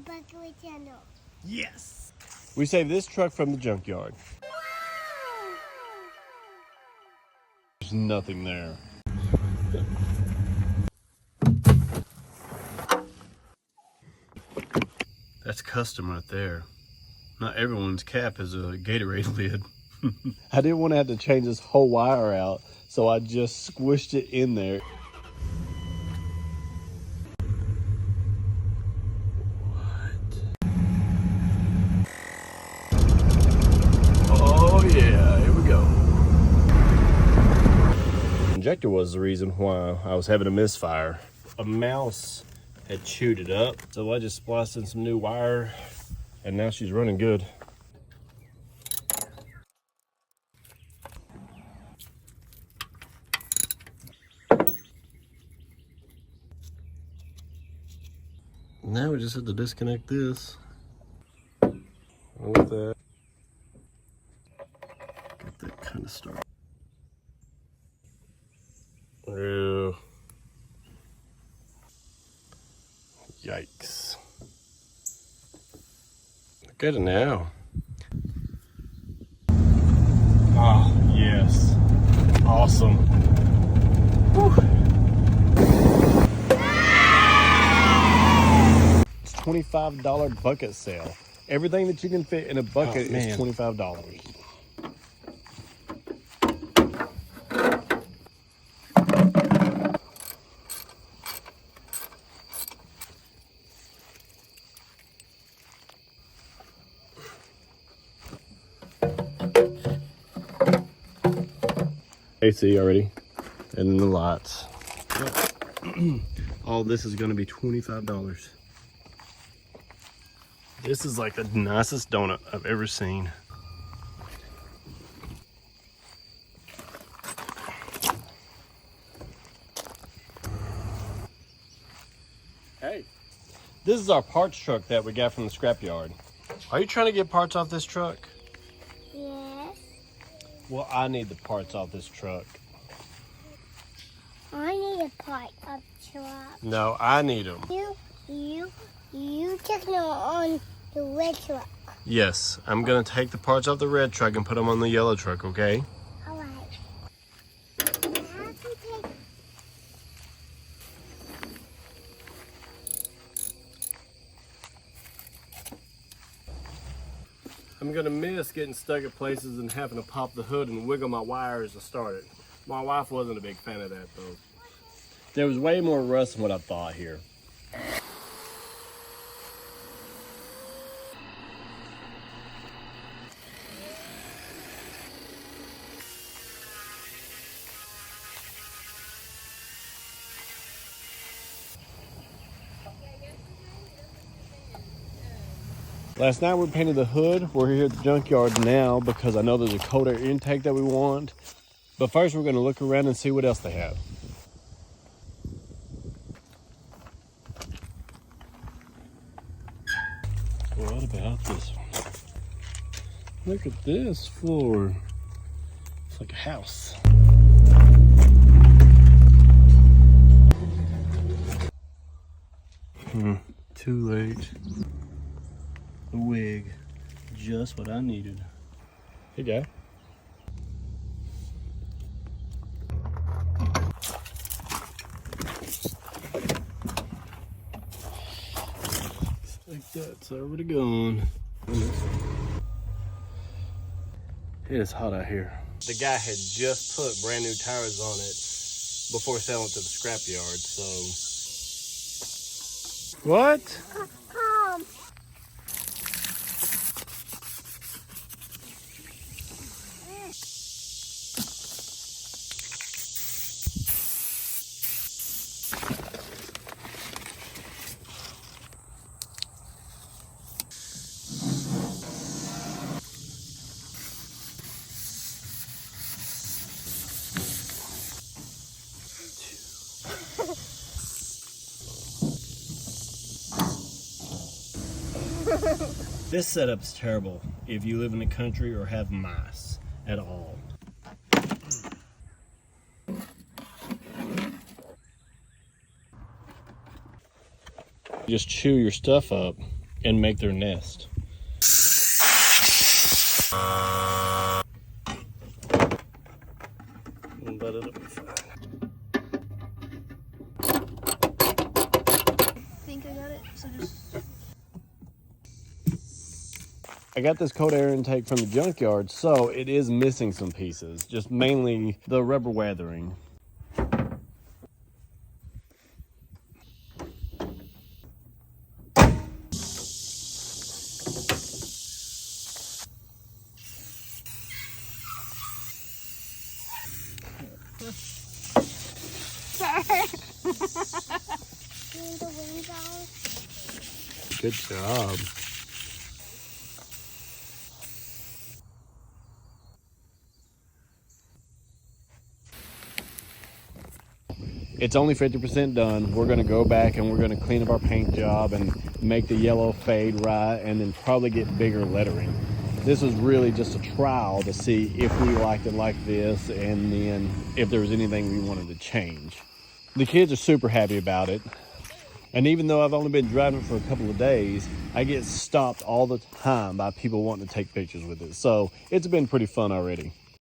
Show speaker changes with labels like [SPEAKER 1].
[SPEAKER 1] bucket channel.
[SPEAKER 2] Yes! We saved this truck from the junkyard. There's nothing there. That's custom right there. Not everyone's cap is a Gatorade lid. I didn't want to have to change this whole wire out, so I just squished it in there. What? Oh yeah, here we go. The injector was the reason why I was having a misfire. A mouse had chewed it up, so I just spliced in some new wire, and now she's running good. Now we just have to disconnect this. With that, get that kind of started. Ew. Yikes. Look at it now. Oh, yes. Awesome. Whew. It's $25 bucket sale. Everything that you can fit in a bucket is $25. AC already, and then the lights. All this is going to be $25. This is like the nicest donut I've ever seen. Hey, this is our parts truck that we got from the scrapyard. Are you trying to get parts off this truck?
[SPEAKER 1] Yes.
[SPEAKER 2] Well, I need the parts off this truck.
[SPEAKER 1] I need a part of the truck.
[SPEAKER 2] No, I need them.
[SPEAKER 1] You take them on the red truck.
[SPEAKER 2] Yes, I'm gonna take the parts off the red truck and put them on the yellow truck, okay?
[SPEAKER 1] All right.
[SPEAKER 2] I'm gonna miss getting stuck at places and having to pop the hood and wiggle my wires to start it. My wife wasn't a big fan of that though. There was way more rust than what I thought here. Last night we painted the hood. We're here at the junkyard now because I know there's a cold air intake that we want. But first we're gonna look around and see what else they have. What about this one? Look at this floor. It's like a house. Too late. A wig. Just what I needed. Hey, guy. Like that's already gone. It is hot out here. The guy had just put brand new tires on it before selling it to the scrapyard, so. What? This setup's terrible if you live in the country or have mice at all. Just chew your stuff up. and make their nest. But it'll be fine.
[SPEAKER 3] I think I got it, so just...
[SPEAKER 2] I got this cold air intake from the Junkyard, so it is missing some pieces, just mainly the rubber weathering.
[SPEAKER 1] The wings out.
[SPEAKER 2] Good job. It's only 50% done. We're gonna go back and we're gonna clean up our paint job and make the yellow fade right, and then probably get bigger lettering. This was really just a trial to see if we liked it like this, and then if there was anything we wanted to change. The kids are super happy about it. And even though I've only been driving it for a couple of days, I get stopped all the time by people wanting to take pictures with it. So it's been pretty fun already.